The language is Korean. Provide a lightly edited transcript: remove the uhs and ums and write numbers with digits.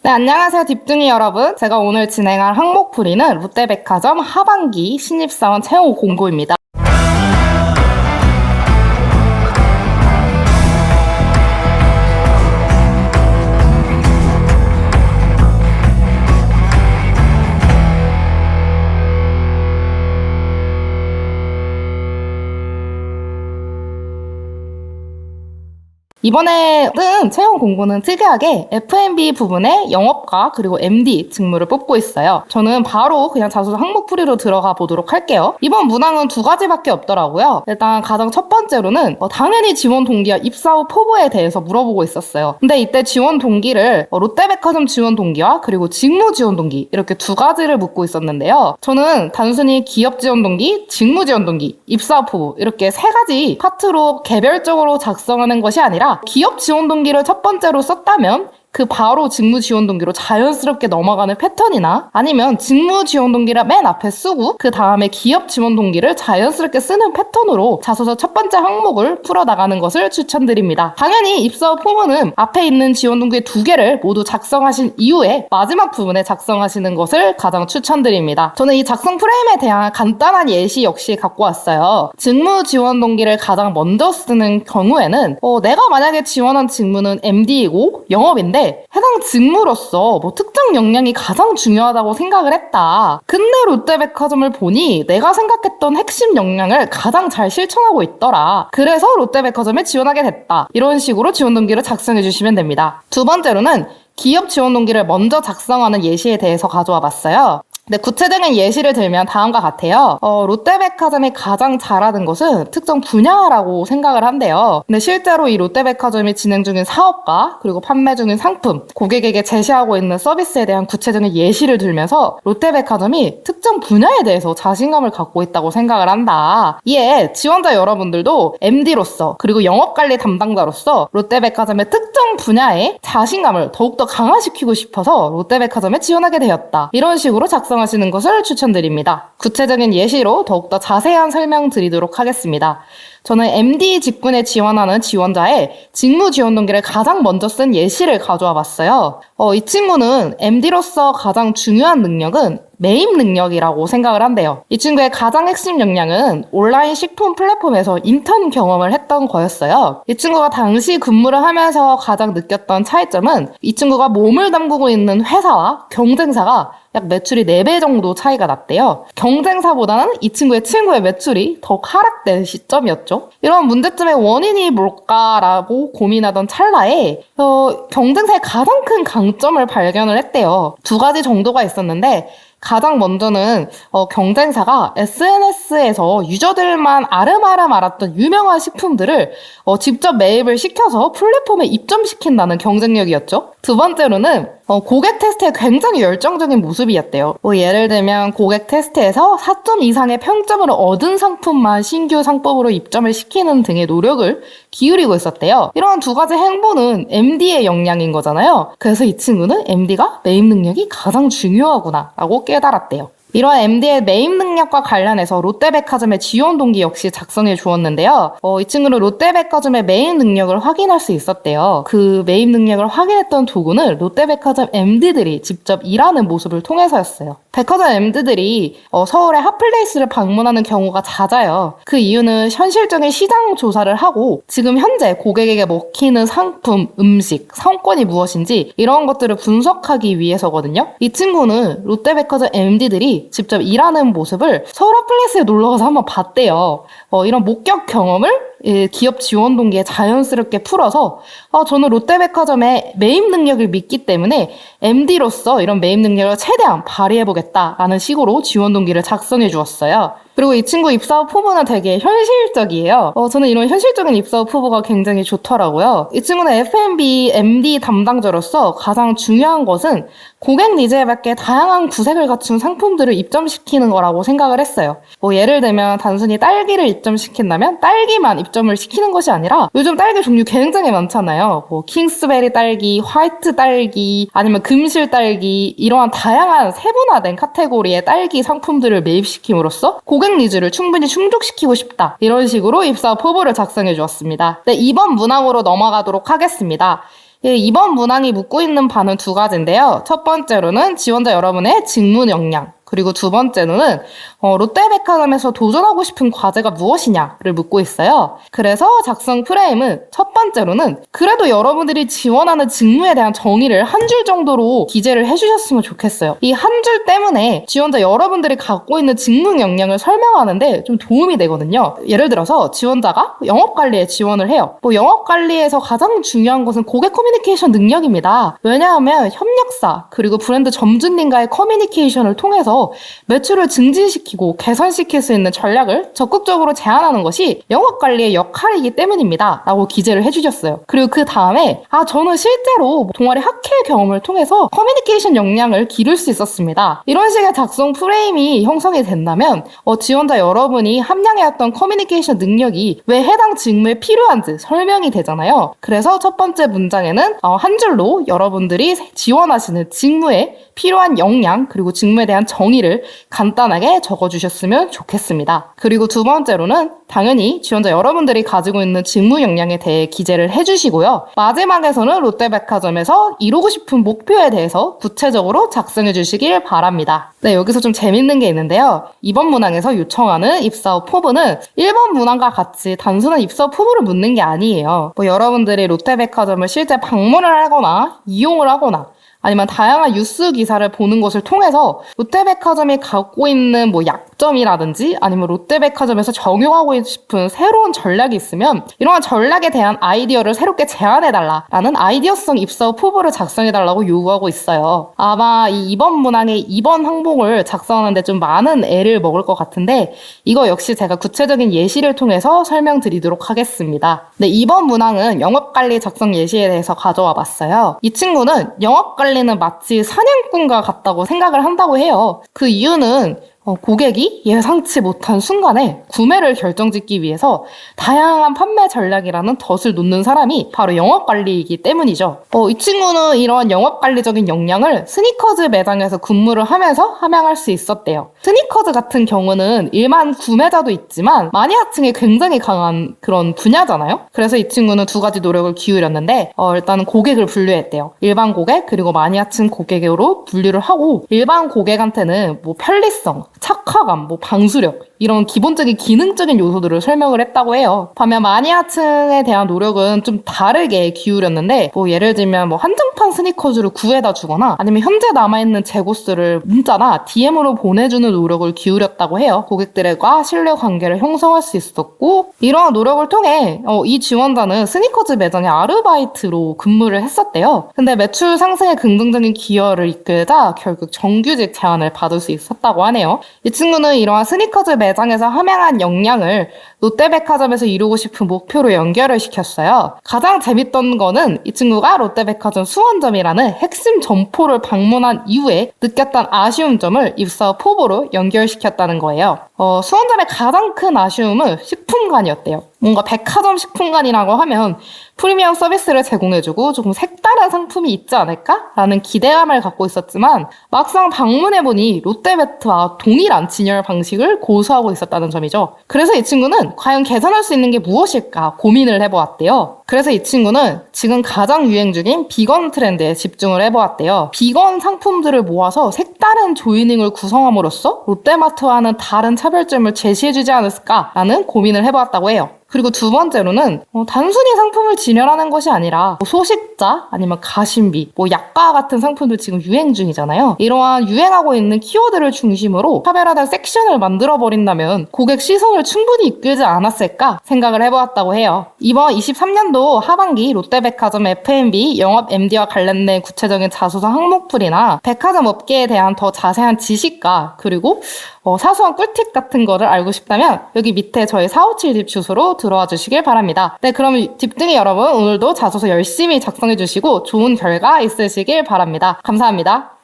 네, 안녕하세요, 딥둥이 여러분. 제가 오늘 진행할 항목풀이는 롯데백화점 하반기 신입사원 채용 공고입니다. 이번에는 채용 공고는 특이하게 F&B 부분에 영업과 그리고 MD 직무를 뽑고 있어요. 저는 바로 그냥 자소서 항목풀이로 들어가 보도록 할게요. 이번 문항은 두 가지밖에 없더라고요. 일단 가장 첫 번째로는 당연히 지원 동기와 입사 후 포부에 대해서 물어보고 있었어요. 근데 이때 지원 동기를 롯데백화점 지원 동기와 그리고 직무 지원 동기 이렇게 두 가지를 묻고 있었는데요. 저는 단순히 기업 지원 동기, 직무 지원 동기, 입사 후 포부 이렇게 세 가지 파트로 개별적으로 작성하는 것이 아니라 기업 지원 동기를 첫 번째로 썼다면 그 바로 직무 지원 동기로 자연스럽게 넘어가는 패턴이나 아니면 직무 지원 동기를 맨 앞에 쓰고 그 다음에 기업 지원 동기를 자연스럽게 쓰는 패턴으로 자소서 첫 번째 항목을 풀어나가는 것을 추천드립니다. 당연히 입사 후 포문은 앞에 있는 지원 동기 두 개를 모두 작성하신 이후에 마지막 부분에 작성하시는 것을 가장 추천드립니다. 저는 이 작성 프레임에 대한 간단한 예시 역시 갖고 왔어요. 직무 지원 동기를 가장 먼저 쓰는 경우에는 내가 만약에 지원한 직무는 MD이고 영업인데 해당 직무로서 특정 역량이 가장 중요하다고 생각을 했다. 근데 롯데백화점을 보니 내가 생각했던 핵심 역량을 가장 잘 실천하고 있더라. 그래서 롯데백화점에 지원하게 됐다. 이런 식으로 지원 동기를 작성해 주시면 됩니다. 두 번째로는 기업 지원 동기를 먼저 작성하는 예시에 대해서 가져와 봤어요. 네, 구체적인 예시를 들면 다음과 같아요. 롯데백화점이 가장 잘하는 것은 특정 분야라고 생각을 한대요. 근데 실제로 이 롯데백화점이 진행 중인 사업과 그리고 판매 중인 상품, 고객에게 제시하고 있는 서비스에 대한 구체적인 예시를 들면서 롯데백화점이 특정 분야에 대해서 자신감을 갖고 있다고 생각을 한다. 이에 지원자 여러분들도 MD로서 그리고 영업관리 담당자로서 롯데백화점의 특정 분야에 자신감을 더욱더 강화시키고 싶어서 롯데백화점에 지원하게 되었다. 이런 식으로 하시는 것을 추천드립니다. 구체적인 예시로 더욱더 자세한 설명 드리도록 하겠습니다. 저는 MD 직군에 지원하는 지원자의 직무 지원 동기를 가장 먼저 쓴 예시를 가져와 봤어요. 이 친구는 MD로서 가장 중요한 능력은 매입 능력이라고 생각을 한대요. 이 친구의 가장 핵심 역량은 온라인 식품 플랫폼에서 인턴 경험을 했던 거였어요. 이 친구가 당시 근무를 하면서 가장 느꼈던 차이점은 이 친구가 몸을 담그고 있는 회사와 경쟁사가 약 매출이 4배 정도 차이가 났대요. 경쟁사보다는 이 친구의 매출이 더 하락된 시점이었죠. 이런 문제점의 원인이 뭘까라고 고민하던 찰나에 경쟁사의 가장 큰 강점을 발견을 했대요. 두 가지 정도가 있었는데 가장 먼저는 경쟁사가 SNS에서 유저들만 아름아름 알았던 유명한 식품들을 직접 매입을 시켜서 플랫폼에 입점시킨다는 경쟁력이었죠. 두 번째로는 고객 테스트에 굉장히 열정적인 모습이었대요. 예를 들면 고객 테스트에서 4점 이상의 평점을 얻은 상품만 신규 상품으로 입점을 시키는 등의 노력을 기울이고 있었대요. 이런 두 가지 행보는 MD의 역량인 거잖아요. 그래서 이 친구는 MD가 매입 능력이 가장 중요하구나 라고 깨달았대요. 이러한 MD의 매입 능력과 관련해서 롯데백화점의 지원 동기 역시 작성해 주었는데요. 이 친구는 롯데백화점의 매입 능력을 확인할 수 있었대요. 그 매입 능력을 확인했던 도구는 롯데백화점 MD들이 직접 일하는 모습을 통해서였어요. 백화점 MD들이 서울의 핫플레이스를 방문하는 경우가 잦아요. 그 이유는 현실적인 시장 조사를 하고 지금 현재 고객에게 먹히는 상품, 음식, 상권이 무엇인지 이런 것들을 분석하기 위해서거든요. 이 친구는 롯데백화점 MD들이 직접 일하는 모습을 서울 핫플레이스에 놀러가서 한번 봤대요. 이런 목격 경험을 기업 지원 동기에 자연스럽게 풀어서 저는 롯데백화점의 매입 능력을 믿기 때문에 MD로서 이런 매입 능력을 최대한 발휘해보겠다라는 식으로 지원 동기를 작성해 주었어요. 그리고 이 친구 입사 후 포부는 되게 현실적이에요. 저는 이런 현실적인 입사 후 포부가 굉장히 좋더라고요. 이 친구는 F&B MD 담당자로서 가장 중요한 것은 고객 니즈에 맞게 다양한 구색을 갖춘 상품들을 입점시키는 거라고 생각을 했어요. 예를 들면 단순히 딸기를 입점시킨다면 딸기만 입점을 시키는 것이 아니라 요즘 딸기 종류 굉장히 많잖아요. 킹스베리 딸기, 화이트 딸기, 아니면 금실 딸기 이러한 다양한 세분화된 카테고리의 딸기 상품들을 매입시킴으로써 고객 니즈를 충분히 충족시키고 싶다. 이런 식으로 입사 포부를 작성해 주었습니다. 네, 이번 문항으로 넘어가도록 하겠습니다. 이번 문항이 묻고 있는 바는 두 가지인데요. 첫 번째로는 지원자 여러분의 직무 역량, 그리고 두 번째로는 롯데백화점에서 도전하고 싶은 과제가 무엇이냐를 묻고 있어요. 그래서 작성 프레임은 첫 번째로는 그래도 여러분들이 지원하는 직무에 대한 정의를 한 줄 정도로 기재를 해주셨으면 좋겠어요. 이 한 줄 때문에 지원자 여러분들이 갖고 있는 직무 역량을 설명하는데 좀 도움이 되거든요. 예를 들어서 지원자가 영업관리에 지원을 해요. 영업관리에서 가장 중요한 것은 고객 커뮤니케이션 능력입니다. 왜냐하면 협력사 그리고 브랜드 점주님과의 커뮤니케이션을 통해서 매출을 증진시키고 개선시킬 수 있는 전략을 적극적으로 제안하는 것이 영업관리의 역할이기 때문입니다. 라고 기재를 해주셨어요. 그리고 그 다음에 저는 실제로 동아리 학회 경험을 통해서 커뮤니케이션 역량을 기를 수 있었습니다. 이런 식의 작성 프레임이 형성이 된다면 지원자 여러분이 함량해왔던 커뮤니케이션 능력이 왜 해당 직무에 필요한지 설명이 되잖아요. 그래서 첫 번째 문장에는 한 줄로 여러분들이 지원하시는 직무에 필요한 역량 그리고 직무에 대한 정의를 간단하게 적어주셨으면 좋겠습니다. 그리고 두 번째로는 당연히 지원자 여러분들이 가지고 있는 직무 역량에 대해 기재를 해주시고요. 마지막에서는 롯데백화점에서 이루고 싶은 목표에 대해서 구체적으로 작성해 주시길 바랍니다. 네, 여기서 좀 재밌는 게 있는데요. 이번 문항에서 요청하는 입사 후 포부는 1번 문항과 같이 단순한 입사 후 포부를 묻는 게 아니에요. 여러분들이 롯데백화점을 실제 방문을 하거나 이용을 하거나 아니면 다양한 뉴스 기사를 보는 것을 통해서 롯데백화점이 갖고 있는 약점이라든지 아니면 롯데백화점에서 적용하고 싶은 새로운 전략이 있으면 이러한 전략에 대한 아이디어를 새롭게 제안해달라라는 아이디어성 입사 후 포부를 작성해달라고 요구하고 있어요. 아마 이번 문항의 2번 항목을 작성하는데 좀 많은 애를 먹을 것 같은데 이거 역시 제가 구체적인 예시를 통해서 설명드리도록 하겠습니다. 네, 이번 문항은 영업관리 작성 예시에 대해서 가져와 봤어요. 이 친구는 영업관리는 마치 사냥꾼과 같다고 생각을 한다고 해요. 그 이유는 고객이 예상치 못한 순간에 구매를 결정짓기 위해서 다양한 판매 전략이라는 덫을 놓는 사람이 바로 영업관리이기 때문이죠. 이 친구는 이러한 영업관리적인 역량을 스니커즈 매장에서 근무를 하면서 함양할 수 있었대요. 스니커즈 같은 경우는 일반 구매자도 있지만 마니아층이 굉장히 강한 그런 분야잖아요. 그래서 이 친구는 두 가지 노력을 기울였는데 일단은 고객을 분류했대요. 일반 고객 그리고 마니아층 고객으로 분류를 하고 일반 고객한테는 편리성, 착화감, 방수력 이런 기본적인 기능적인 요소들을 설명을 했다고 해요. 반면 마니아층에 대한 노력은 좀 다르게 기울였는데 예를 들면 한정판 스니커즈를 구해다 주거나 아니면 현재 남아있는 재고스를 문자나 DM으로 보내주는 노력을 기울였다고 해요. 고객들과 신뢰 관계를 형성할 수 있었고 이러한 노력을 통해 이 지원자는 스니커즈 매장에 아르바이트로 근무를 했었대요. 근데 매출 상승에 긍정적인 기여를 이끌자 결국 정규직 제안을 받을 수 있었다고 하네요. 이 친구는 이러한 스니커즈 매장에서 함양한 역량을 롯데백화점에서 이루고 싶은 목표로 연결을 시켰어요. 가장 재밌던 거는 이 친구가 롯데백화점 수원점이라는 핵심 점포를 방문한 이후에 느꼈던 아쉬운 점을 입사 후 포부로 연결시켰다는 거예요. 수원점의 가장 큰 아쉬움은 식품관이었대요. 뭔가 백화점 식품관이라고 하면 프리미엄 서비스를 제공해주고 조금 색다른 상품이 있지 않을까라는 기대감을 갖고 있었지만 막상 방문해보니 롯데매트와 동일한 진열 방식을 고수하고 있었다는 점이죠. 그래서 이 친구는 과연 개선할 수 있는 게 무엇일까 고민을 해보았대요. 그래서 이 친구는 지금 가장 유행 중인 비건 트렌드에 집중을 해보았대요. 비건 상품들을 모아서 색다른 조이닝을 구성함으로써 롯데마트와는 다른 차별점을 제시해주지 않았을까라는 고민을 해보았다고 해요. 그리고 두 번째로는 단순히 상품을 진열하는 것이 아니라 소식자 아니면 가심비, 약과 같은 상품도 지금 유행 중이잖아요. 이러한 유행하고 있는 키워드를 중심으로 차별화된 섹션을 만들어버린다면 고객 시선을 충분히 이끌지 않았을까 생각을 해보았다고 해요. 이번 23년도 하반기 롯데백화점 F&B 영업 MD와 관련된 구체적인 자소서 항목풀이나 백화점 업계에 대한 더 자세한 지식과 그리고 사소한 꿀팁 같은 거를 알고 싶다면 여기 밑에 저희 457집 주소로 들어와 주시길 바랍니다. 네, 그럼 딥등이 여러분 오늘도 자소서 열심히 작성해 주시고 좋은 결과 있으시길 바랍니다. 감사합니다.